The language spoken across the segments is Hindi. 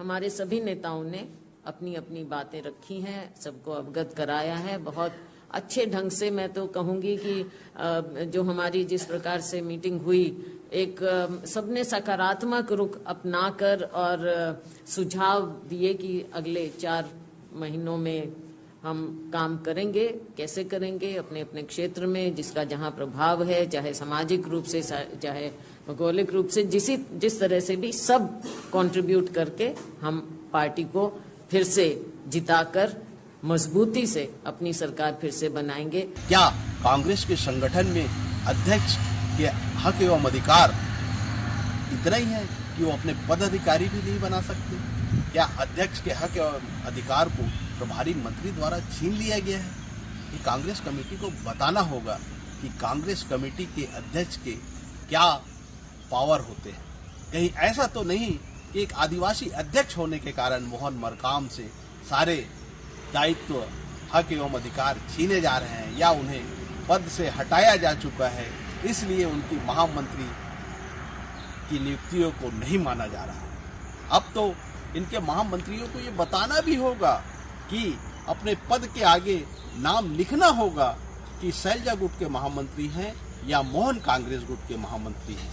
हमारे सभी नेताओं ने अपनी अपनी बातें रखी हैं, सबको अवगत कराया है। बहुत अच्छे ढंग से मैं तो कहूंगी कि जो हमारी जिस प्रकार से मीटिंग हुई, एक सबने सकारात्मक रुख अपनाकर और सुझाव दिए कि अगले 4 महीनों में हम काम करेंगे, कैसे करेंगे अपने अपने क्षेत्र में, जिसका जहां प्रभाव है, चाहे सामाजिक रूप से चाहे भौगोलिक रूप से, जिस तरह से भी सब कंट्रीब्यूट करके हम पार्टी को फिर से जिताकर मजबूती से अपनी सरकार फिर से बनाएंगे। क्या कांग्रेस के संगठन में अध्यक्ष के हक एवं अधिकार इतना ही है कि वो अपने पदाधिकारी भी नहीं बना सकते? क्या अध्यक्ष के हक एवं अधिकार को प्रभारी मंत्री द्वारा छीन लिया गया है? कि कांग्रेस कमेटी को बताना होगा कि कांग्रेस कमेटी के अध्यक्ष के क्या पावर होते हैं। कहीं ऐसा तो नहीं कि एक आदिवासी अध्यक्ष होने के कारण मोहन मरकाम से सारे दायित्व, हक एवं अधिकार छीने जा रहे हैं या उन्हें पद से हटाया जा चुका है, इसलिए उनकी महामंत्री की नियुक्तियों को नहीं माना जा रहा। अब तो इनके महामंत्रियों को ये बताना भी होगा कि अपने पद के आगे नाम लिखना होगा कि शैलजा गुट के महामंत्री हैं या मोहन कांग्रेस गुट के महामंत्री हैं।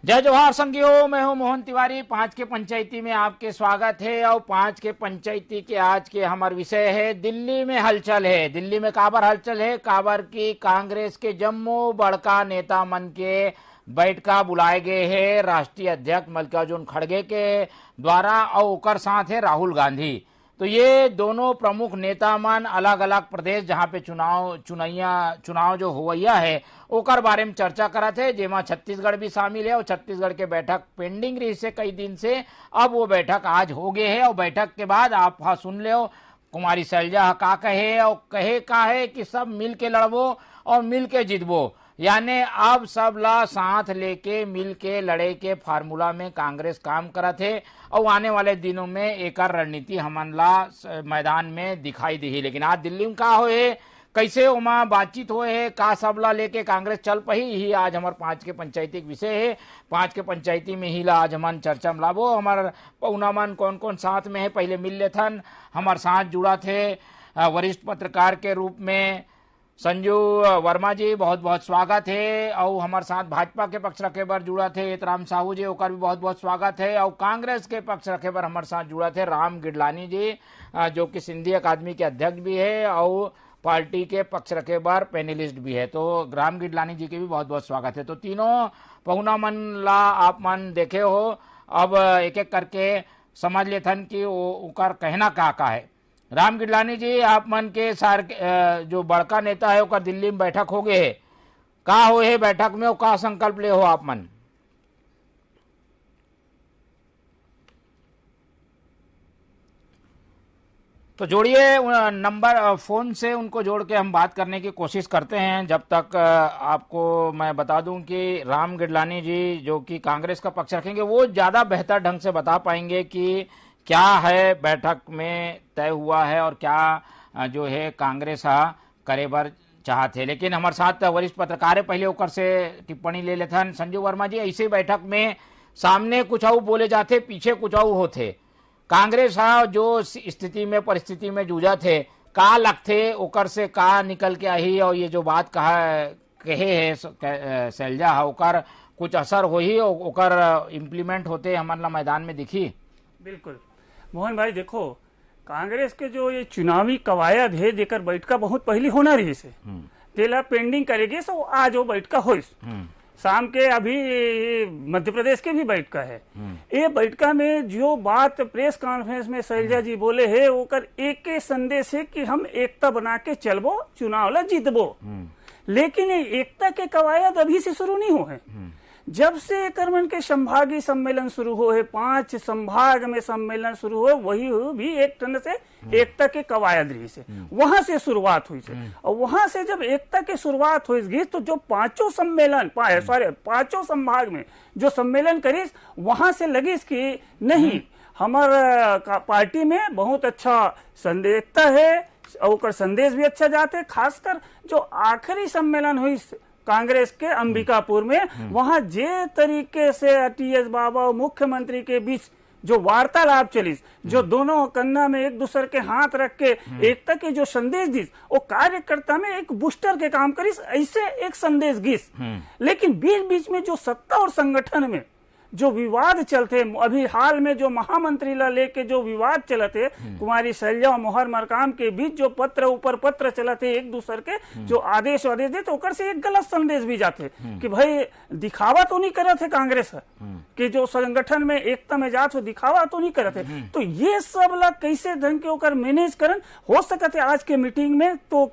जय जोहार संगियो, मैं हूं मोहन तिवारी। 5 के पंचायती में आपके स्वागत है। और 5 के पंचायती के आज के हमारा विषय है दिल्ली में हलचल है। दिल्ली में काबर हलचल है? काबर की कांग्रेस के जम्मू बड़का नेता मन के बैठका बुलाए गए हैं राष्ट्रीय अध्यक्ष मल्लिकार्जुन खड़गे के द्वारा और ओकर साथ है राहुल गांधी। तो ये दोनों प्रमुख नेता मन अलग अलग प्रदेश जहां पे चुनाव जो हुआ है ओकर बारे में चर्चा करत है, जेमा छत्तीसगढ़ भी शामिल है। और छत्तीसगढ़ के बैठक पेंडिंग रही से कई दिन से, अब वो बैठक आज हो गए है। और बैठक के बाद आप सुन ले कुमारी शैलजा का कहे और कहे का है कि सब मिल के लड़बो और मिल के जितबो, यानी अब सब ला साथ लेके मिल के लड़े के फार्मूला में कांग्रेस काम करत है। और आने वाले दिनों में एक रणनीति हमन ला मैदान में दिखाई दी। लेकिन आज दिल्ली में का होए, कैसे वहाँ बातचीत हुए है, का सबला लेके कांग्रेस चल पही, ही आज हमारे 5 के पंचायती विषय है। 5 के पंचायती में ही ला आज हमन चर्चा में लाबो। हमारे पौना मन कौन कौन साथ में है, पहले मिल लेथन। हमारे साथ जुड़ा थे वरिष्ठ पत्रकार के रूप में संजू वर्मा जी, बहुत बहुत स्वागत है। और हमारे साथ भाजपा के पक्ष रखे बर जुड़ा थे एतराम साहू जी, ओकर भी बहुत बहुत स्वागत है। और कांग्रेस के पक्ष रखे बर हमारे साथ जुड़ा थे राम गिडलानी जी, जो कि सिंधी अकादमी के अध्यक्ष भी है और पार्टी के पक्ष रखे बार पैनलिस्ट भी है। तो राम गिडलानी जी के भी बहुत बहुत स्वागत है। तो तीनों पहुना मन ला आप मन देखे हो, अब एक एक करके समझ लेथन कि ओकर कहना का है। राम गिडलानी जी, आप मन के सार जो बड़का नेता है ओकर दिल्ली में बैठक हो गए है, का हो है बैठक में, का संकल्प ले हो आप मन? तो जोड़िए नंबर, फोन से उनको जोड़ के हम बात करने की कोशिश करते हैं। जब तक आपको मैं बता दूं कि राम गिडलानी जी जो कि कांग्रेस का पक्ष रखेंगे, वो ज्यादा बेहतर ढंग से बता पाएंगे कि क्या है बैठक में तय हुआ है और क्या जो है कांग्रेस करे बर चाहते। लेकिन हमारे साथ वरिष्ठ पत्रकार है, पहले ओकर से टिप्पणी ले लेथन। संजू वर्मा जी, ऐसे बैठक में सामने कुछ और बोले जाते, पीछे कुछ और होते। कांग्रेस जो स्थिति में परिस्थिति में जूझा थे, का लगते ओकर से का निकल के आई, और ये जो बात कहे है शैलजा ओकर कुछ असर होही, ओकर इम्प्लीमेंट होते हमन ला मैदान में दिखी? बिल्कुल मोहन भाई, देखो कांग्रेस के जो ये चुनावी कवायद है जेकर बैठका बहुत पहले होना रही से तेला पेंडिंग करेगी, सो आज वो बैठका हो। शाम के अभी मध्य प्रदेश के भी बैठका है। ये बैठका में जो बात प्रेस कॉन्फ्रेंस में शैलजा जी बोले है ओकर एक संदेश है कि हम एकता बना के चलबो, चुनाव ला जीतबो। लेकिन एकता के कवायद अभी से शुरू नहीं हुए। जब से करमन के संभागीय सम्मेलन शुरू हो है, 5 संभाग में सम्मेलन शुरू हो, वही भी एक तरह से एकता के कवायद रही से वहां से शुरुआत हुई से। और वहां से जब एकता की शुरुआत हुई तो जो 5 संभाग में जो सम्मेलन करीस, वहां से लगी कि नहीं हमारा पार्टी में बहुत अच्छा संदेशता है और संदेश भी अच्छा जाते। खासकर जो आखिरी सम्मेलन हुई कांग्रेस के अंबिकापुर में, वहां जे तरीके से टीएस बाबा और मुख्यमंत्री के बीच जो वार्तालाप चली, जो दोनों कन्ना में एक दूसरे के हाथ रख के एकता के जो संदेश दी, वो कार्यकर्ता में एक बूस्टर के काम करी, ऐसे एक संदेश गिस। लेकिन बीच बीच में जो सत्ता और संगठन में जो विवाद चलते, अभी हाल में जो महामंत्री ला लेके जो विवाद चलते, कुमारी शैलजा और मोहन मरकाम के बीच जो पत्र ऊपर पत्र चलते एक दूसरे के, जो आदेश दे, तो ओकर से एक गलत संदेश भी जाते कि भाई दिखावा तो नहीं करे थे कांग्रेस कि जो संगठन में एकता में जात हो, दिखावा तो नहीं करे थे। तो ये सब ला कैसे ढंग के ओकर मैनेज करन हो सकते आज के मीटिंग में, तो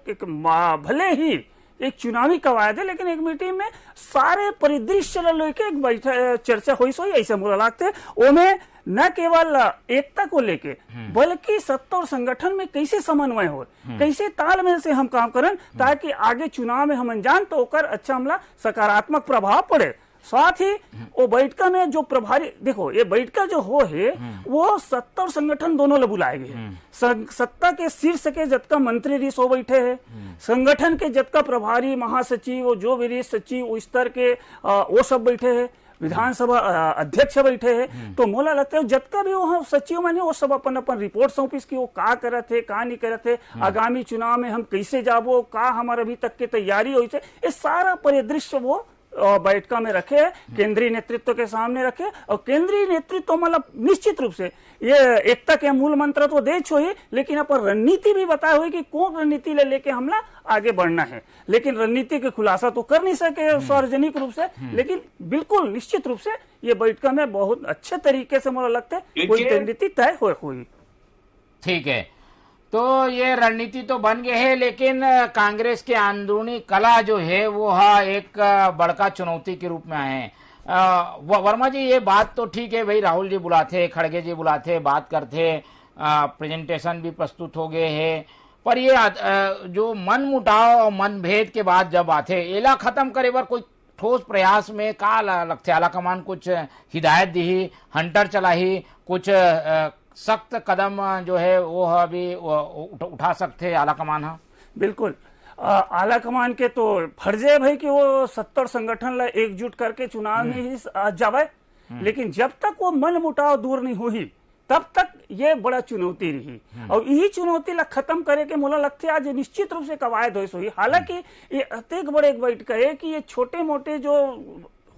भले ही एक चुनावी कवायद है, लेकिन एक मीटिंग में सारे परिदृश्य लेके एक बैठक चर्चा हुई सो ऐसे मुझे लगता है। ओमे न केवल एकता को लेके बल्कि सत्ता और संगठन में कैसे समन्वय हो, कैसे तालमेल से हम काम करें ताकि आगे चुनाव में हम अनजान तो ओकर अच्छा हमला सकारात्मक प्रभाव पड़े। साथ ही वो बैठका में जो प्रभारी, देखो ये बैठका जो हो है वो सत्ता और संगठन दोनों ले बुलाए गए। सत्ता के शीर्ष के जतका मंत्री रीस हो बैठे हैं, संगठन के जतका प्रभारी महासचिव जो भी रीस सचिव स्तर के वो सब बैठे हैं, विधानसभा अध्यक्ष बैठे हैं। तो मोला लगता है जतका भी वो सचिव माने वो सब अपन अपन रिपोर्ट सौंपिस की वो का करत है का नहीं करत है, आगामी चुनाव में हम कैसे जाबो, का हमारे अभी तक की तैयारी हुई है, ये सारा परिदृश्य वो बैठका में रखे, केंद्रीय नेतृत्व के सामने रखे। और केंद्रीय नेतृत्व मतलब निश्चित रूप से ये एकता के मूल मंत्र तो दे छो ही, लेकिन अपन रणनीति भी बताए हुए कि कौन रणनीति ले लेके हमला आगे बढ़ना है। लेकिन रणनीति के खुलासा तो कर नहीं सके सार्वजनिक रूप से, लेकिन बिल्कुल निश्चित रूप से ये बैठका में बहुत अच्छे तरीके से मुझे लगता है कोई रणनीति तय हुई। ठीक है, तो ये रणनीति तो बन गए है, लेकिन कांग्रेस के अंदरूनी कला जो है वो एक बड़का चुनौती के रूप में आए हैं। वर्मा जी ये बात तो ठीक है भाई, राहुल जी बुलाते, खड़गे जी बुलाते, बात करते, प्रेजेंटेशन भी प्रस्तुत हो गए हैं, पर ये जो मन मुटाव और मनभेद के बाद जब आते एला खत्म करे बार कोई ठोस प्रयास में का लगते, आला कमान कुछ हिदायत दी, हंटर चलाई, कुछ सख्त कदम जो है वो अभी उठा सकते आला कमान? हाँ बिल्कुल, आला कमान के तो फर्ज है भाई कि वो सत्ता और संगठन ला एकजुट करके चुनाव में ही जावे, लेकिन जब तक वो मन मुटाव दूर नहीं हुई तब तक ये बड़ा चुनौती रही। और यही चुनौती ला खत्म करे के मुला लगते आज निश्चित रूप से कवायद हुई। हालांकि ये अत्यंत बड़े एक बैठक है कि ये छोटे मोटे जो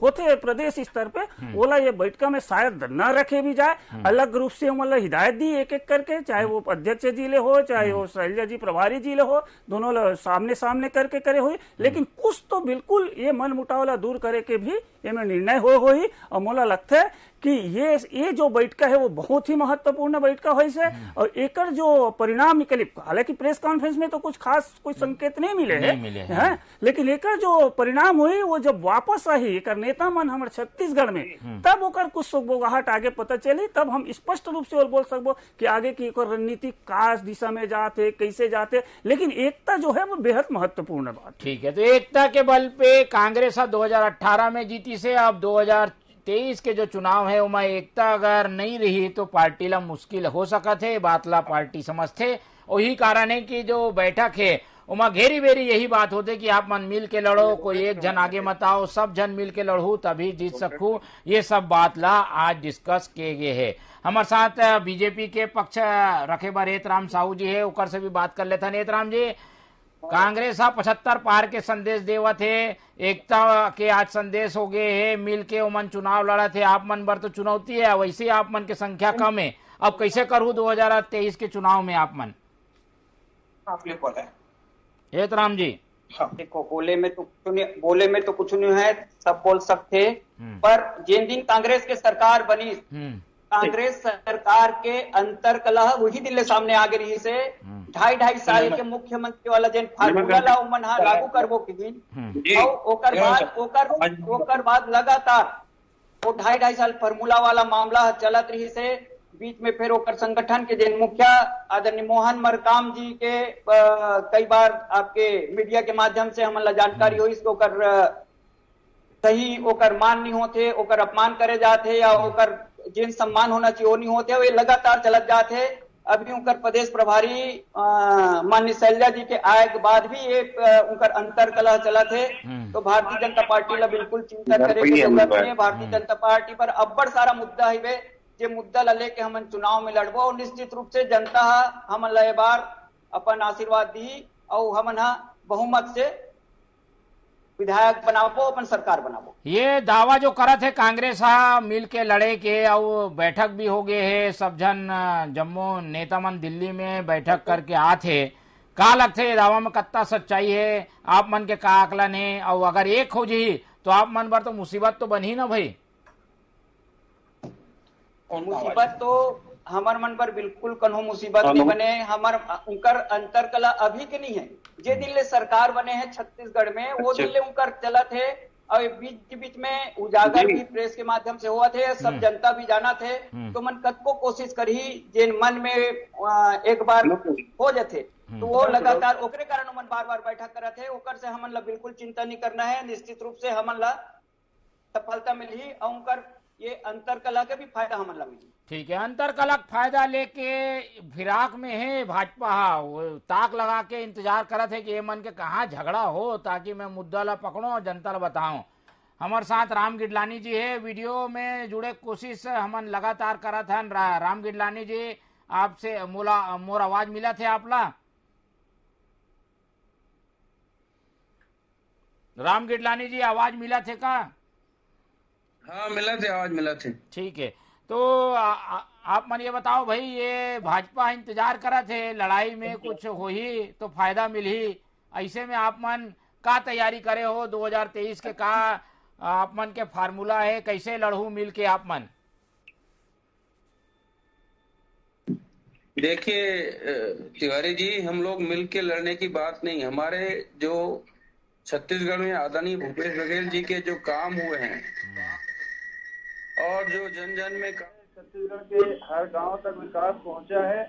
होते प्रदेश स्तर पे बोला ये बैठका में शायद न रखे भी जाए, अलग रूप से मतलब हिदायत दी एक एक करके, चाहे वो अध्यक्ष जी ले हो चाहे वो शैलजा जी प्रभारी जी ले हो, दोनों सामने सामने करके करे हुई। लेकिन कुछ तो बिल्कुल ये मन मुटावला दूर करे के भी ये में निर्णय हो ही। और मोला लगता है कि ये जो बैठका है वो बहुत ही महत्वपूर्ण बैठका हुई से, और एक जो परिणाम निकले, हालांकि प्रेस कॉन्फ्रेंस में तो कुछ खास कोई संकेत नहीं मिले हैं, लेकिन एक जो परिणाम हुई वो जब वापस आई एक नेता मन हमारे छत्तीसगढ़ में, तब ओकर कुछ सुगबुगाहट आगे पता चली, तब हम स्पष्ट रूप से बोल सकबो कि आगे की एक रणनीति का दिशा में जाते कैसे जाते। लेकिन एकता जो है वो बेहद महत्वपूर्ण बात। ठीक है, तो एकता के बल पे कांग्रेस 2018 में जीती से अब 2023 के जो चुनाव है उमा एकता अगर नहीं रही तो पार्टी ला मुश्किल हो सकत है, बात ला पार्टी समझते। वही कारण है कि जो बैठक है उमा घेरी बेरी यही बात होते कि आप मन मिल के लड़ो, कोई एक जन आगे मत आओ, सब जन मिल के लड़ू तभी जीत सकूं। ये सब बात ला आज डिस्कस किए गए है। हमारे साथ बीजेपी के पक्ष रखे बार नेतराम साहू जी है, उकर से भी बात कर लेता। नेतराम जी, कांग्रेस 75 पार के संदेश देवत है, एकता के आज संदेश हो गए है, मिल के उमन चुनाव लड़ा थे, आप मन बर तो चुनौती है, वैसे आप मन की संख्या कम है, अब कैसे करूं 2023 के चुनाव में आप मन? आपने बोला राम जी, देखो बोले में तो कुछ नहीं है, सब बोल सकते, पर जिन दिन कांग्रेस के सरकार बनी, कांग्रेस सरकार के अंतर कलह वही दिल्ली सामने आगे रही से 2.5 साल के मुख्यमंत्री वाला जिन फार्मूला ला उमन हा लागू करबो की दिन, ओकर बाद लगातार वो 2.5 साल फार्मूला वाला मामला चलत रही से। बीच में फिर ओकर संगठन के जिन मुखिया आदरणीय मोहन मरकाम जी के कई बार आपके मीडिया के माध्यम से हमला जानकारी हुई, इसको ओकर सही ओकर मान नहीं होते, ओकर अपमान करे जाते या ओकर जिन सम्मान होना चाहिए वो नहीं होते, वे लगातार चलत जाते। अभी उनकर प्रदेश प्रभारी माननीय शैलजा जी के आए के बाद भी एक उनकर अंतर कलह चला थे। तो भारतीय जनता पार्टी ला बिल्कुल चिंता करे की जरूरत नहीं है। भारतीय जनता पार्टी पर अब्बड़ सारा मुद्दा है, जे मुद्दा ला लेके हमन चुनाव में लड़बो और निश्चित रूप से जनता हमन ला बार अपन आशीर्वाद दी और हमन बहुमत से विधायक बनाबो, अपन सरकार बनाबो। ये दावा जो करत है कांग्रेस मिल के लड़े के और बैठक भी हो गए है, सब जन जम्मू नेता मन दिल्ली में बैठक करके आते, का लगते दावा में कत्ता सच्चाई है? आप मन के का आकलन है? और अगर एक हो जी तो आप मन पर तो मुसीबत तो बनी ना भाई। मुसीबत तो हमार मन पर बिल्कुल कन्हो मुसीबत नहीं बने। हमार उनकर अंतर कला अभी के नहीं है, जे दिन ले सरकार बने हैं छत्तीसगढ़ में वो दिन ले उनकर चलत है और बीच बीच में उजागर भी प्रेस के माध्यम से हुआ थे, सब जनता भी जाना थे। तो मन कतको कोशिश करी जे मन में एक बार हो जाते तो वो लगातार ओकरे कारण मन बार बार बैठक करत है। ओकर से हमन ला बिल्कुल चिंता नहीं करना है, निश्चित रूप से हमन ला सफलता मिली और उनकर ये अंतर कला के भी फायदा हमन ला मिली। ठीक है, अंतर कला फायदा लेके फिराक में है भाजपा, वो ताक लगा के इंतजार करत है कि ये मन के कहाँ झगड़ा हो ताकि मैं मुद्दा ला पकड़ो और जनता ला बताऊं। हमारे साथ राम गिडलानी जी है, वीडियो में जुड़े कोशिश हमन लगातार करत हन। राम गिडलानी जी, आपसे मोर आवाज मिला थे आपला? राम गिडलानी जी आवाज मिला थे का? हाँ मिला थे, आवाज मिला थे। ठीक है, तो आप मन ये बताओ भाई, ये भाजपा इंतजार करा थे लड़ाई में कुछ हो ही तो फायदा मिल ही, ऐसे में आप मन का तैयारी करे हो 2023 के? का आप मन के फार्मूला है, कैसे लड़ू मिल के आप मन? देखिए तिवारी जी, हम लोग मिल के लड़ने की बात नहीं, हमारे जो छत्तीसगढ़ में आदरणीय भूपेश बघेल जी के जो काम हुए हैं और जो जन जन में छत्तीसगढ़ के हर गांव तक विकास पहुंचा है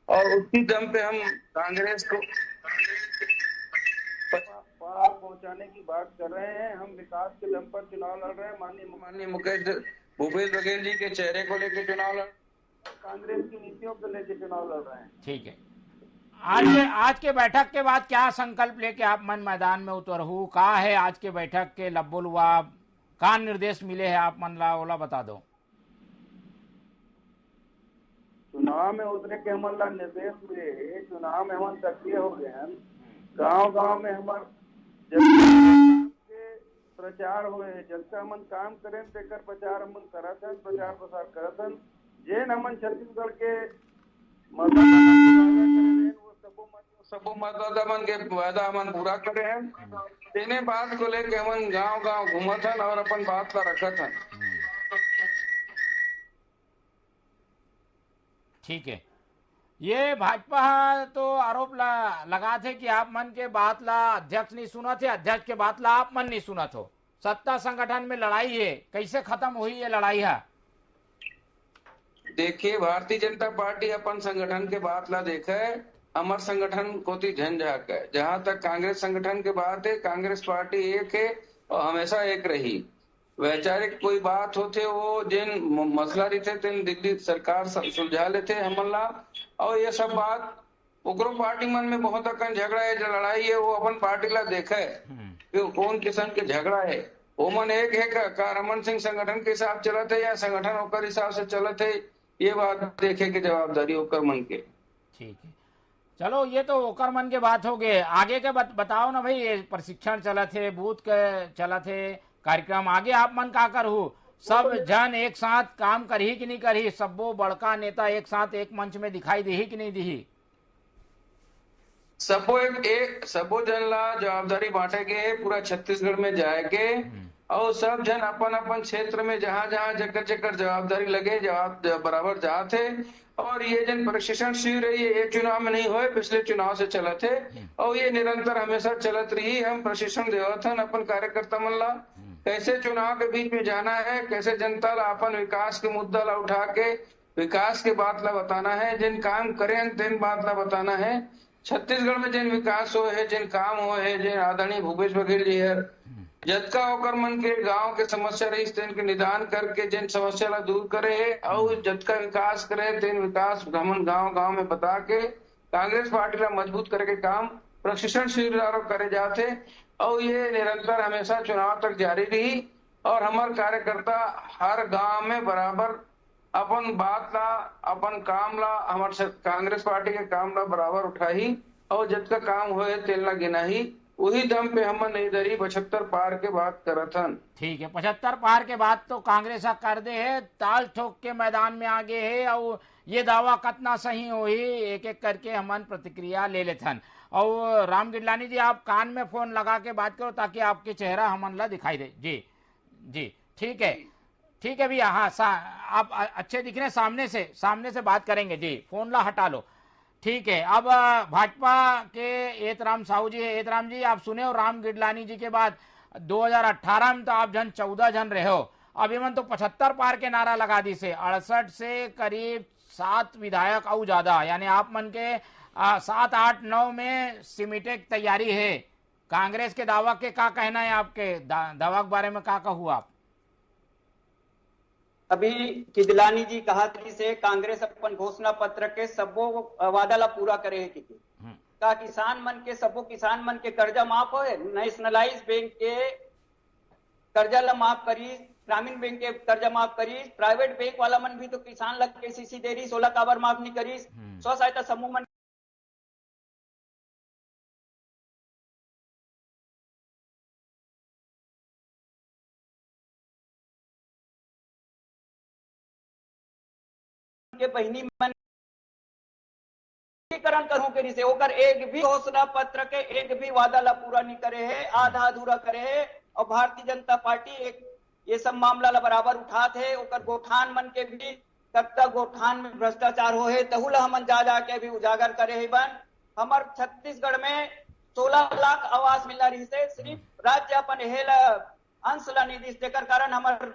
और उसी दम पे हम कांग्रेस को पार पहुंचाने की बात कर रहे हैं। हम विकास के दम पर चुनाव लड़ रहे हैं। माननीय भूपेश बघेल जी के चेहरे को लेकर चुनाव लड़, कांग्रेस की नीतियों को लेकर चुनाव लड़ रहे हैं। ठीक है, आज के बैठक के बाद क्या संकल्प लेके आप मन मैदान में उतरहू? का है आज के बैठक के लब्बो लुआ, का निर्देश मिले हैं आप मन ला, ओला बता दो। चुनाव में उतरे के हमन ला निर्देश मिले, चुनाव में हम सक्रिय हो गए हैं। गांव गांव में हमार प्रचार हुए, जनता हमन काम करें तेकर प्रचार हमन करत हन, प्रचार प्रसार करत हन। जेन हमन छत्तीसगढ़ के सबो मतदाता मन के वादा हमन पूरा करे हैं। तेने बात को लेके हमन गांव गांव घूमत हन और अपन बात का रखत हन। ठीक है, ये भाजपा तो आरोप लगा थे कि आप मन के बात ला अध्यक्ष नहीं सुना थे, अध्यक्ष के बात ला आप मन नहीं सुना थो। सत्ता संगठन में लड़ाई है, कैसे खत्म हुई ये लड़ाई है? देखिए, भारतीय जनता पार्टी अपन संगठन के बात ला देखे, अमर संगठन कोती झंझाक है। जहां तक कांग्रेस संगठन के बात है, कांग्रेस पार्टी एक है और हमेशा एक रही। वैचारिक कोई बात होते वो जिन मसला रहते तेन दिल्ली सरकार सुलझा लेते हमन ला, और ये सब बात उग्र पार्टी मन में बहुत अकन झगड़ा है, जो लड़ाई है वो अपन पार्टी ला देखे कि कौन किस्म के झगड़ा है। वो मन एक है का रमन सिंह संगठन के हिसाब चलत है या संगठन ओकर हिसाब से चलत है, ये बात देखे की जवाबदारी ओकर मन के। ठीक है, चलो ये तो ओकर मन के बात हो गए। आगे के बताओ ना भाई, ये प्रशिक्षण चलत है, बूथ के चलत है कार्यक्रम, आगे आप मन का करहू? सब जन एक साथ काम करही कि नहीं करही? सबो बड़का नेता एक साथ एक मंच में दिखाई देही कि नहीं देही? सबो जन ला जवाबदारी बांटे के पूरा छत्तीसगढ़ में जाए के और सब जन अपन अपन क्षेत्र में जहां जहां जकर जवाबदारी लगे जवाब बराबर जाते। और ये जन प्रशिक्षण शिविर है ये चुनाव में नहीं हुए, पिछले चुनाव से चलत है और ये निरंतर हमेशा चलत रही। हम प्रशिक्षण देवत हन अपन कार्यकर्ता मन ला, कैसे चुनाव के बीच में जाना है, कैसे जनता ला अपन विकास के मुद्दा ला उठा के विकास के बात ला बताना है, जिन काम करें तेन बात ला बताना है। छत्तीसगढ़ में जिन विकास हुए है, जिन काम हुए है, जिन आदरणीय भूपेश बघेल जी है जतका ओकर मन के गांव के समस्या रही तेन के निदान करके जिन समस्या ला दूर करे और जतका विकास करे तेन विकास हमन गांव में बता के कांग्रेस पार्टी ला मजबूत करे के काम प्रशिक्षण शिविर करे जाते और ये निरंतर हमेशा चुनाव तक जारी रही और हमारे कार्यकर्ता हर गांव में बराबर अपन बात ला अपन काम ला हमारे कांग्रेस पार्टी के काम ला बराबर उठाही और जतका काम होए तेल ला गिनाही वही दम पे हम नहीं 75 पार के बात करत हन। ठीक है, 75 पार के बाद तो कांग्रेस कर दे है, ताल ठोक के मैदान में आगे है और ये दावा कितना सही हो ही एक एक करके हमन प्रतिक्रिया ले लेथन। और राम गिडलानी जी आप कान में फोन लगा के बात करो ताकि आपके चेहरा हमन ला दिखाई दे। जी जी ठीक है भैया, हाँ आप अच्छे दिख रहे हैं, सामने से बात करेंगे जी, फोन ला हटा लो। ठीक है, अब भाजपा के एतराम साहू जी है। एतराम जी आप सुने हो राम गिडलानी जी के बाद 2018 में तो आप 14 जन रहे हो, अब इमन तो 75 पार के नारा लगा दी से 68 से करीब 7 विधायक और ज्यादा, यानी आप मन के 7, 8, 9 में सिमटे की तैयारी है। कांग्रेस के दावा के क्या कहना है, आपके दावा के बारे में क्या कहूँ आप? अभी गिदलानी जी कहा से कांग्रेस अपन घोषणा पत्र के सबो वादा ला पूरा करे है का किसान मन के कर्जा माफ हो, नेशनलाइज बैंक के कर्जा ला माफ करी, ग्रामीण बैंक के कर्जा माफ करी, प्राइवेट बैंक वाला मन भी तो किसान लग केसीसी दे रही 16 काबर माफ नहीं करी, स्व सहायता समूह मन के बहिनी मन करूं के से ओकर एक भी घोषणा पत्र के एक भी वादा ला पूरा नहीं करे है, आधा अधूरा करे है। और भारतीय जनता पार्टी एक ये सब मामला ला बराबर उठाते है। ओकर गोठान मन के भी तब तक गोठान में भ्रष्टाचार हो है तहु ला हमन जा के भी उजागर करे है। बन हमार छत्तीसगढ़ में 16 लाख आवास मिला रही से, सिर्फ राज्य अपन हेल अंश ला निधि देकर कारण हमार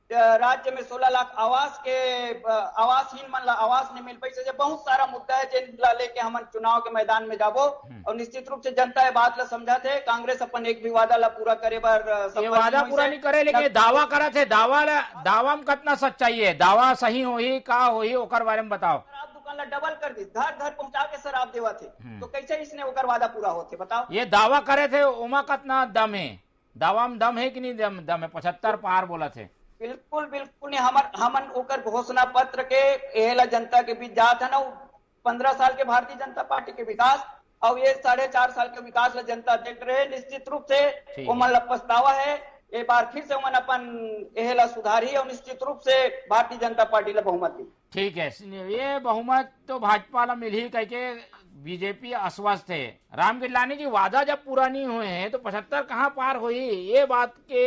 राज्य में 16 लाख आवासहीन मन ला आवास नहीं मिल पाई से बहुत सारा मुद्दा है जिन ला लेके हम चुनाव के मैदान में जाबो और निश्चित रूप से जनता ये बात ला समझाते है। कांग्रेस अपन एक भी वादा ला पूरा करे बार वादा पूरा नहीं करे, लेकिन दावा करा थे, दावा में कितना सच्चाई है, दावा सही होई का होई ओकर बारे में बताओ। शराब दुकान ला डबल कर दी, घर पहुंचा के शराब देवा थे, तो कैसे इसने ओकर वादा पूरा होते बताओ। ये दावा करे थे उमा कितना दम है, दावा में दम है कि नहीं दम है? 75 पार बोला थे। बिल्कुल नहीं, हमन ओकर घोषणा पत्र के एला जनता के बीच जात है ना, 15 साल के भारतीय जनता पार्टी के विकास और ये 4.5 साल के विकास ला जनता देख रहे हैं। निश्चित रूप से उमन ला पछतावा है, एक बार फिर से उमन अपन एला सुधारी और निश्चित रूप से भारतीय जनता पार्टी ला बहुमत दी। ठीक है, ये बहुमत तो भाजपा ला मिल ही कह के बीजेपी अस्वस्थ है। राम गिडलानी जी वादा जब पूरा नहीं हुए हैं तो 75 कहाँ पार हुई, ये बात के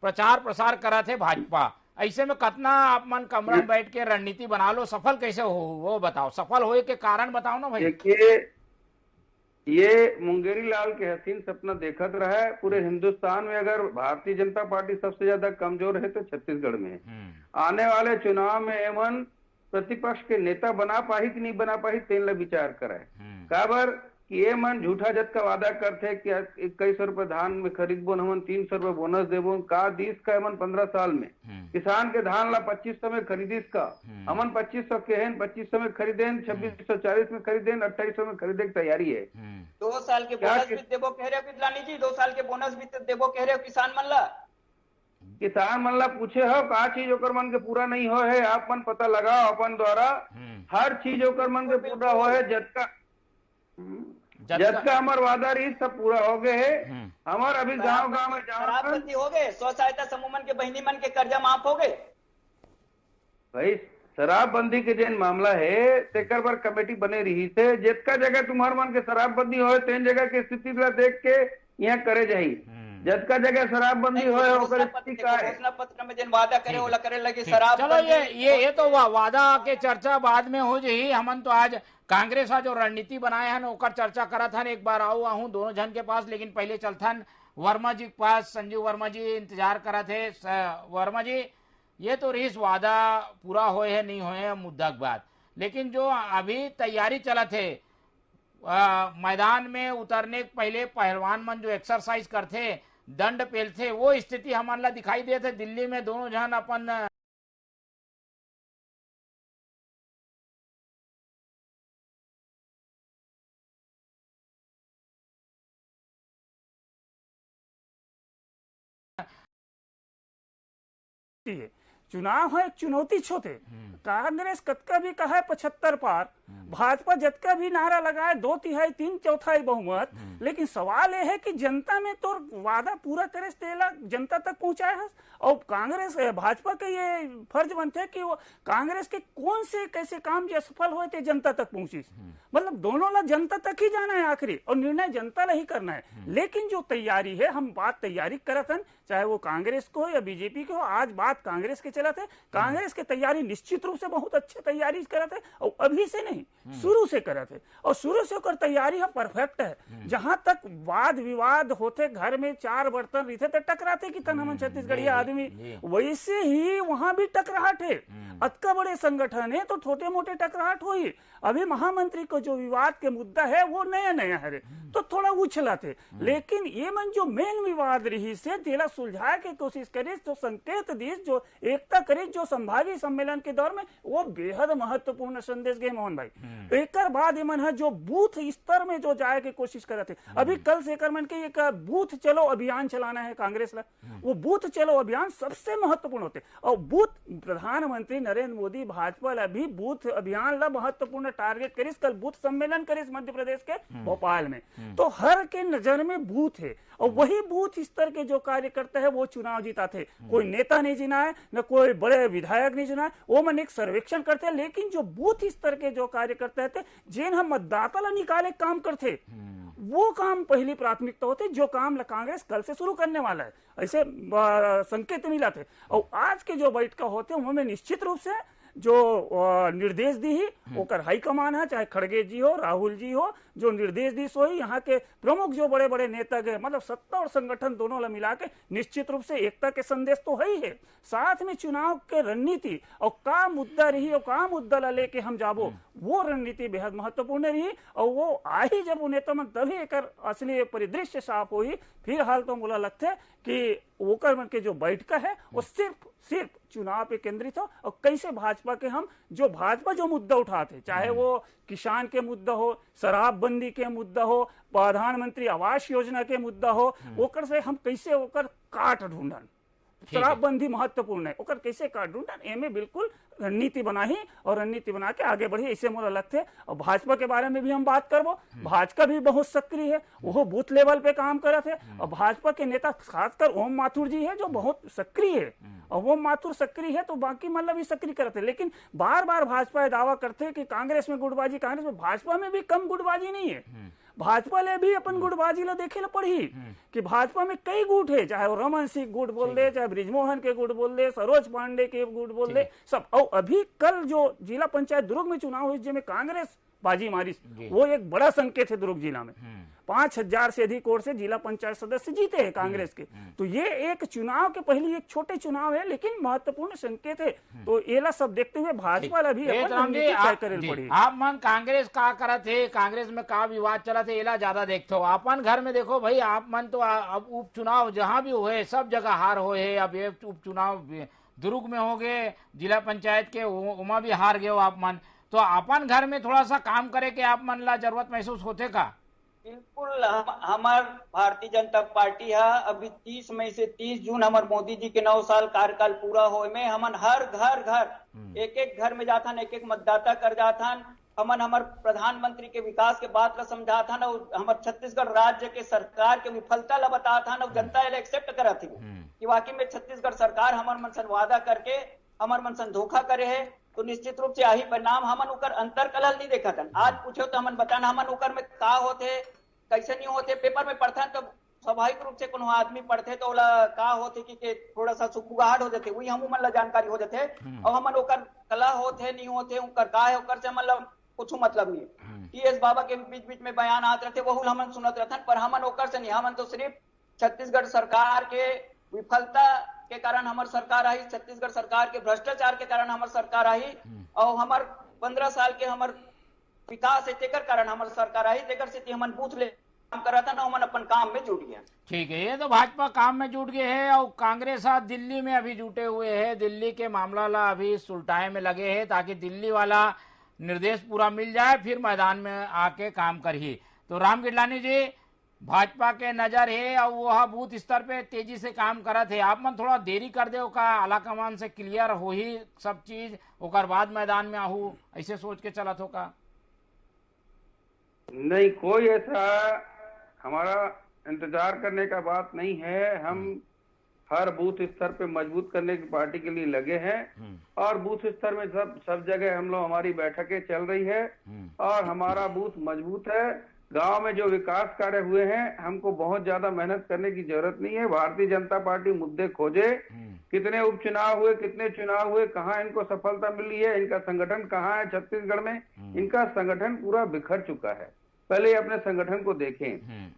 प्रचार प्रसार करा थे भाजपा। ऐसे में कितना आप मन कमरा में बैठ के रणनीति बना लो, सफल कैसे हो वो बताओ, सफल होए के कारण बताओ ना भाई। देखिए ये मुंगेरी लाल के हसीन सपना देखत रहा है, पूरे हिंदुस्तान में अगर भारतीय जनता पार्टी सबसे ज्यादा कमजोर है तो छत्तीसगढ़ में। आने वाले चुनाव में एमन प्रतिपक्ष के नेता बना पाही कि नहीं बना पाही तेन ला विचार कराए। काबर कि ये मन झूठा जत का वादा करते कि 2100 रुपए धान में खरीदबो, हमन 300 रुपए बोनस देबो का दिस का हमन 15 साल में किसान के धान ला 2500 में खरीदिस का, हमन 2500 के हैं 2500 में खरीदेन, 2640 में खरीदेन, 2800 में खरीदे की तैयारी है। 2 साल के बोनस भी देबो कह रहे हो गिदलानी जी, 2 साल के बोनस भी देबो कह रहे हो किसान मन ला पूछे हो का चीज ओकर मन के पूरा नहीं हो है, आप मन पता लगाओ अपन द्वारा, हर चीज ओकर मन के पूरा हो है। जबका हमार वादा रही सब पूरा हो गए है। हमार अभी गांव में शराबबंदी हो गए, स्व सहायता समूह मन के बहिनी मन के कर्जा माफ हो गए। भाई शराबबंदी के जेन मामला है तेकर पर कमेटी बने रही से, जितका जगह तुम्हार मन के शराबबंदी हो तेन जगह के स्थिति ला देख के यहाँ करे जाही, जतका जगह शराबबंदी हो घोषणा पत्र में जिन वादा करे वो करे लगे शराब। चलो ये तो वादा के चर्चा बाद में हो जाही। हमन तो आज कांग्रेस जो रणनीति बनाए हैं ओकर चर्चा करा था, एक बार आहूँ दोनों जन के पास, लेकिन पहले चलथन वर्मा जी के पास। संजीव वर्मा जी इंतजार करा थे। वर्मा जी ये तो रही वादा पूरा होए है नहीं होए है मुद्दा के बाद, लेकिन जो अभी तैयारी चला थे मैदान में उतरने के पहले पहलवान मन जो एक्सरसाइज करते दंड पेलथे, वो स्थिति हमारे ला दिखाई दे थे दिल्ली में। दोनों जन अपन चुनाव है एक चुनौती छोटे। कांग्रेस कतका भी कहा 75 पार, भाजपा जतका भी नारा लगाए 2/3 3/4 बहुमत, लेकिन सवाल यह है कि जनता में तो वादा पूरा करे तेला जनता तक पहुंचाए है। और कांग्रेस भाजपा का ये फर्ज बनते है कि वो कांग्रेस के कौन से कैसे काम जो सफल हुए थे जनता तक पहुंची। मतलब दोनों ला जनता तक ही जाना है आखिरी, और निर्णय जनता ला ही करना है। लेकिन जो तैयारी है, हम बात तैयारी करत हैं, चाहे वो कांग्रेस को या बीजेपी को, आज बात कांग्रेस के चलत है। कांग्रेस की तैयारी निश्चित रूप से बहुत अच्छी तैयारी करत है, और अभी से नहीं शुरू से करत है, और शुरू से कर तैयारी है परफेक्ट है। जहां तक वाद विवाद होते, घर में 4 बर्तन रहते तो टकराते कि तन हम छत्तीसगढ़ी आदमी, वैसे ही वहां भी टकराहट है। अतका बड़े संगठन है तो छोटे मोटे टकराहट हुई। अभी महामंत्री को जो विवाद के मुद्दा है वो नया नया है तो थोड़ा उछला थे, लेकिन ये मन जो मेन विवाद रही से तेला सुलझाए की कोशिश करे, जो संकेत दी, जो एकता करे, जो संभागी सम्मेलन के दौर में वो बेहद महत्वपूर्ण संदेश गए मोहन भाई। एक बाद मन है जो बूथ स्तर में जो जाए की कोशिश करे थे। अभी कल से मन के एक बूथ चलो अभियान चलाना है कांग्रेस ला, वो बूथ चलो अभियान सबसे महत्वपूर्ण होते। और बूथ प्रधानमंत्री नरेंद्र मोदी भाजपा ला भी बूथ अभियान ला महत्वपूर्ण टारगेट करिस। कल बूथ सम्मेलन करिस मध्य प्रदेश के भोपाल में, तो हर के नजर में बूथ है, और वही बूथ स्तर के जो कार्यकर्ता है वो चुनाव जीता थे। कोई नेता नहीं जिना है, न कोई बड़े विधायक नहीं जिना है, वो मन एक सर्वेक्षण करते हैं। लेकिन जो बूथ स्तर के जो कार्यकर्ता थे, जिन हम मतदाता ला निकाले काम करते, वो काम पहली प्राथमिकता होते, जो काम कांग्रेस कल से शुरू करने वाला है, ऐसे संकेत मिला थे। और आज के जो बैठक होते हैं उनमें निश्चित रूप से जो निर्देश दी ही ओकर हाईकमान है, चाहे खड़गे जी हो, राहुल जी हो, जो निर्देश दी सो ही यहाँ के प्रमुख जो बड़े बड़े नेता गए, मतलब सत्ता और संगठन दोनों ला मिला के निश्चित रूप से एकता के संदेश तो है ही है। साथ में चुनाव के रणनीति और का मुद्दा रही और का मुद्दा ला लेके हम जाबो, वो रणनीति बेहद महत्वपूर्ण रही। और वो आई जब वो नेता मन तभी एक असली परिदृश्य साफ हुई। फिर हाल तो मुला लगते कि ओकर मन के जो बैठक है वो सिर्फ चुनाव पे केंद्रित हो, और कैसे भाजपा के हम जो भाजपा जो मुद्दा उठाते, चाहे वो किसान के मुद्दा हो, शराबबंदी के मुद्दा हो, प्रधानमंत्री आवास योजना के मुद्दा हो, ओकर से हम कैसे ओकर काट ढूंढन। शराबबंदी महत्वपूर्ण है, ओकर कैसे काट ढूंढन, एमे बिल्कुल रणनीति बनाही और रणनीति बना के आगे बढ़ी, ऐसे मोला लगते। और भाजपा के बारे में भी हम बात करबो, भाजपा भी बहुत सक्रिय है, वो बूथ लेवल पे काम करत है। और भाजपा के नेता खासकर ओम माथुर जी है जो बहुत सक्रिय है, और वो माथुर सक्रिय है तो बाकी मतलब भी सक्रिय करते। लेकिन बार बार भाजपा दावा करते कि कांग्रेस में गुटबाजी, कांग्रेस में, भाजपा में भी कम गुटबाजी नहीं है। भाजपा ले भी अपन गुटबाजी ला देखे ला पड़ी कि भाजपा में कई गुट है, चाहे वो रमन सिंह गुट बोल दे, चाहे ब्रिजमोहन के गुट बोल दे, सरोज पांडे के गुट बोल दे, सब। और अभी कल जो जिला पंचायत दुर्ग में चुनाव हुई जिसमें कांग्रेस बाजी मारी, वो एक बड़ा संकेत है। दुर्ग जिला में 5000 से अधिक वोट से जिला पंचायत सदस्य जीते हैं कांग्रेस के। तो ये एक चुनाव के पहले एक छोटे चुनाव है, लेकिन महत्वपूर्ण संकेत है। तो ये सब देखते हुए भाजपा ला भी आप मन कांग्रेस का करत है, कांग्रेस में का विवाद चला थे, एला ज्यादा देखते हो। अपन घर में देखो भाई, आप मन तो अब उपचुनाव जहाँ भी हुए सब जगह हार हुए है। अब ये उपचुनाव दुर्ग में हो गए, जिला पंचायत के उमा भी हार गए हो आप मन। तो अपन घर में थोड़ा सा काम करे के आप मन ला जरूरत महसूस होते का? बिल्कुल, हमार भारतीय जनता पार्टी है। अभी 30 मई से 30 जून हमार मोदी जी के 9 साल कार्यकाल पूरा होए में हमन हर घर एक एक घर में जाथन, एक एक मतदाता कर जाथन। हमन हमार प्रधानमंत्री के विकास के बात ला समझाथन, और हमार छत्तीसगढ़ राज्य के सरकार के विफलता ला बताथन, और जनता ये एक्सेप्ट करत है कि वाकई में छत्तीसगढ़ सरकार हमार मन सन वादा करके हमार मन सन धोखा करे है। तो निश्चित रूप से यही परिणाम हमन उकर अंतर कलह नहीं देखा था। आज पूछो तो हमन बताना हमन उकर में का होते, कैसे नहीं होते। पेपर में पढ़ते तो स्वाभाविक रूप से कोनो आदमी पढ़ते तो ओला का होते कि थोड़ा सा सुखुगाहट हो जाते, वही हम मन ला जानकारी हो जाते। और हमन उकर कला होते नहीं होते, उकर का है उकर से मतलब कुछ मतलब नहीं। टीएस बाबा के बीच बीच में बयान आते रहते, वो हमन सुनत रहते, पर हमन ओकर से नहीं। हमन तो सिर्फ छत्तीसगढ़ सरकार के विफलता के कारण हमार सरकार आई, छत्तीसगढ़ सरकार के भ्रष्टाचार के कारण हमार सरकार आई, और हमार 15 साल के हमार विकास है तेकर कारण हमार सरकार आई, तेकर से हमन बूथ काम कर रहा था ना वो मन अपन काम में जुट गया। ठीक है, ये तो भाजपा काम में जुट गए है और कांग्रेस आज दिल्ली में अभी जुटे हुए है, दिल्ली के मामला ला अभी सुलटाए में लगे है ताकि दिल्ली वाला निर्देश पूरा मिल जाए फिर मैदान में आके काम करिए। तो राम गिडलानी जी, भाजपा के नजर है और वह बूथ स्तर पे तेजी से काम करत है, आप मन थोड़ा देरी कर दे का आला कमान से क्लियर हो ही सब चीज ओकर बाद मैदान में आहू, ऐसे सोच के चलत हो का? नहीं, कोई ऐसा हमारा इंतजार करने का बात नहीं है। हम हर बूथ स्तर पे मजबूत करने की पार्टी के लिए लगे हैं और बूथ स्तर में सब जगह हम लोग हमारी बैठकें चल रही है और हमारा बूथ मजबूत है। गांव में जो विकास कार्य हुए हैं, हमको बहुत ज्यादा मेहनत करने की जरूरत नहीं है। भारतीय जनता पार्टी मुद्दे खोजे, कितने उपचुनाव हुए, कितने चुनाव हुए, कहाँ इनको सफलता मिली है, इनका संगठन कहाँ है छत्तीसगढ़ में, इनका संगठन पूरा बिखर चुका है। पहले अपने संगठन को देखें,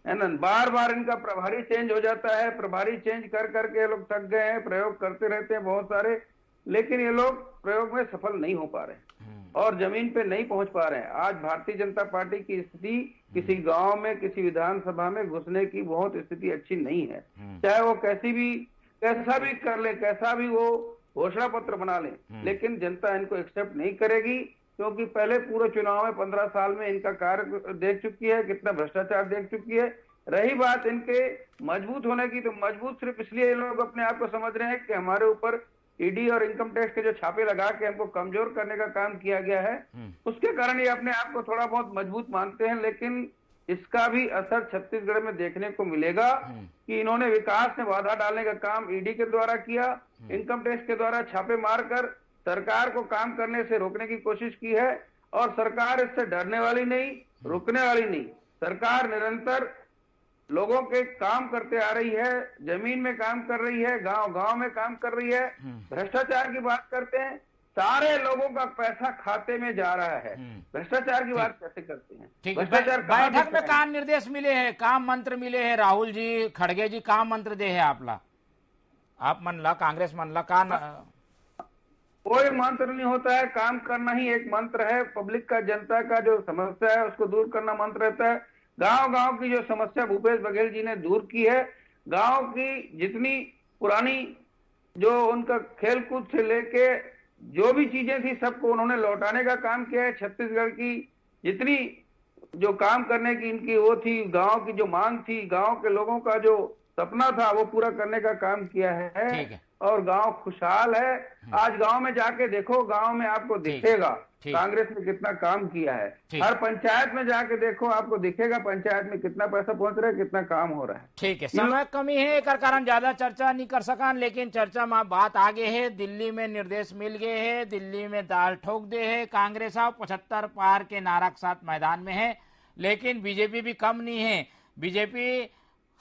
है ना। बार बार इनका प्रभारी चेंज हो जाता है, प्रभारी चेंज कर करके ये लोग थक गए हैं, प्रयोग करते रहते हैं बहुत सारे, लेकिन ये लोग प्रयोग में सफल नहीं हो पा रहे और जमीन पे नहीं पहुंच पा रहे हैं। आज भारतीय जनता पार्टी की स्थिति किसी गांव में, किसी विधानसभा में घुसने की बहुत स्थिति अच्छी नहीं है। चाहे वो कैसा भी कर ले, कैसा भी वो घोषणा पत्र बना ले, लेकिन जनता इनको एक्सेप्ट नहीं करेगी क्योंकि पहले पूरे चुनाव में 15 साल में इनका कार्य देख चुकी है, कितना भ्रष्टाचार देख चुकी है। रही बात इनके मजबूत होने की, तो मजबूत सिर्फ इसलिए ये लोग अपने आप को समझ रहे हैं कि हमारे ऊपर ईडी और इनकम टैक्स के जो छापे लगा के हमको कमजोर करने का काम किया गया है, उसके कारण ये अपने आप को थोड़ा बहुत मजबूत मानते हैं। लेकिन इसका भी असर छत्तीसगढ़ में देखने को मिलेगा कि इन्होंने विकास में बाधा डालने का काम ईडी के द्वारा किया, इनकम टैक्स के द्वारा छापे मारकर सरकार को काम करने से रोकने की कोशिश की है और सरकार इससे डरने वाली नहीं, रुकने वाली नहीं। सरकार निरंतर लोगों के काम करते आ रही है, जमीन में काम कर रही है, गांव गांव में काम कर रही है। भ्रष्टाचार की बात करते हैं, सारे लोगों का पैसा खाते में जा रहा है, भ्रष्टाचार की बात कैसे करते हैं? भ्रष्टाचार बैठक में काम निर्देश मिले हैं, काम मंत्र मिले हैं, राहुल जी खड़गे जी काम मंत्र दे है आपला, आप मन ला कांग्रेस मन ला का कोई मंत्र नहीं होता है, काम करना ही एक मंत्र है। पब्लिक का, जनता का जो समस्या है उसको दूर करना मंत्र रहता है। गांव गांव की जो समस्या भूपेश बघेल जी ने दूर की है, गांव की जितनी पुरानी जो उनका खेल कूद से लेके जो भी चीजें थी सबको उन्होंने लौटाने का काम किया है। छत्तीसगढ़ की जितनी जो काम करने की इनकी वो थी, गांव की जो मांग थी, गांव के लोगों का जो सपना था वो पूरा करने का काम किया है और गांव खुशहाल है। आज गांव में जाके देखो, गांव में आपको दिखेगा कांग्रेस ने कितना काम किया है। हर पंचायत में जाके देखो, आपको दिखेगा पंचायत में कितना पैसा पहुंच रहा है, कितना काम हो रहा है। ठीक है, समय कमी है, एक कारण ज्यादा चर्चा नहीं कर सका, लेकिन चर्चा में बात आगे है। दिल्ली में निर्देश मिल गए है, दिल्ली में दाल ठोक दे है, कांग्रेस 75 पार के नारा के साथ मैदान में है, लेकिन बीजेपी भी कम नहीं है। बीजेपी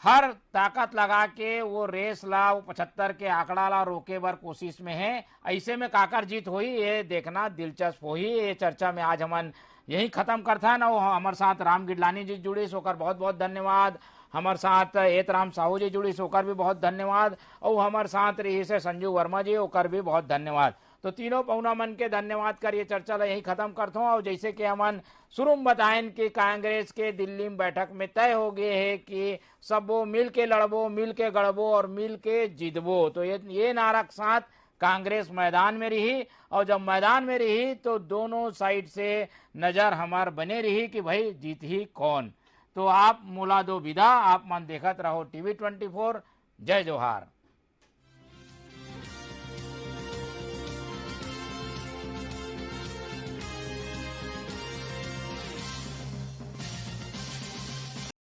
हर ताकत लगा के वो रेस ला, वो 75 के आंकड़ा ला रोके बर कोशिश में है। ऐसे में काकर जीत हुई ये देखना दिलचस्प हुई। ये चर्चा में आज हमन यही खत्म करता है ना। वो हमारे साथ राम गिडलानी जी जुड़ी सोकर बहुत बहुत धन्यवाद, हमारे साथ एतराम साहू जी जुड़ी सोकर भी बहुत धन्यवाद और हमारे साथ रही से संजू वर्मा जी होकर भी बहुत धन्यवाद। तो तीनों पहुना मन के धन्यवाद कर ये चर्चा यही खत्म करता हूँ। और जैसे कि हमन शुरू में बताएं कि कांग्रेस के दिल्ली में बैठक में तय हो गए है कि सबो मिल के लड़बो, मिल के गड़बो और मिल के जीतबो। तो ये नारा के साथ कांग्रेस मैदान में रही और जब मैदान में रही तो दोनों साइड से नजर हमार बने रही कि भाई जीत ही कौन। तो आप मुला दो विदा, आप मन देखत रहो TV 24। जय जोहार।